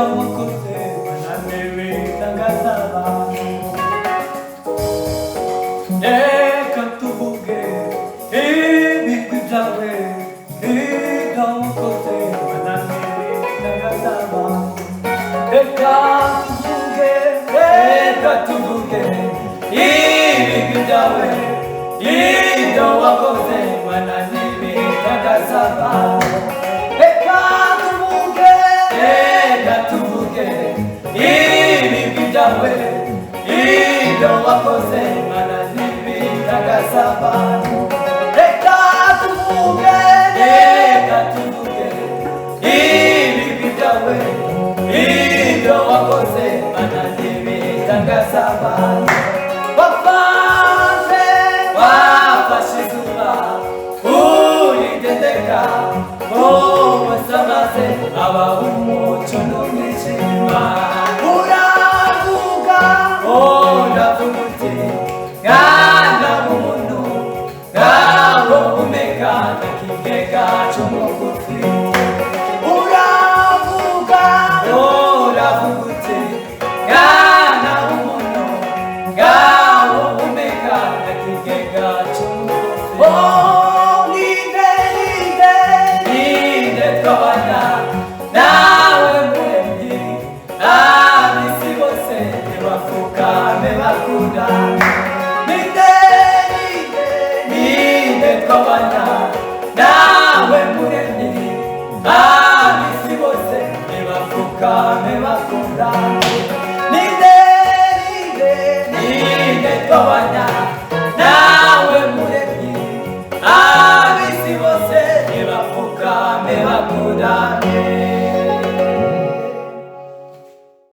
wakoze bananiwe n'agasaba. Reka tuvuge ibigwi byawe, ibyo wakoze bananiwe n'agasaba. Reka tuvuge ibigwi byawe, ibyo wakoze bananiwe n'agasaba. Reka tuvuge ibigwi byawe, ibyo wakoze bananiwe n'agasaba. Reka tuvuge ibigwi byawe, ibyo wakoze bananiwe n'agasaba. Wafashe izuba urigendeka, wasamaze abaho umucyo n'umwijima. Uravuga uti mwana w'umuntu, ngaho umeka n'akigega cy'umugufi. Uravuga uti mwana w'umuntu, ngaho umeka n'akigega cy'umugufi. Ninde twabana nawe muremyi, ab'isi bose ntibapfukame bakunda. Ninde twabana nawe muremyi,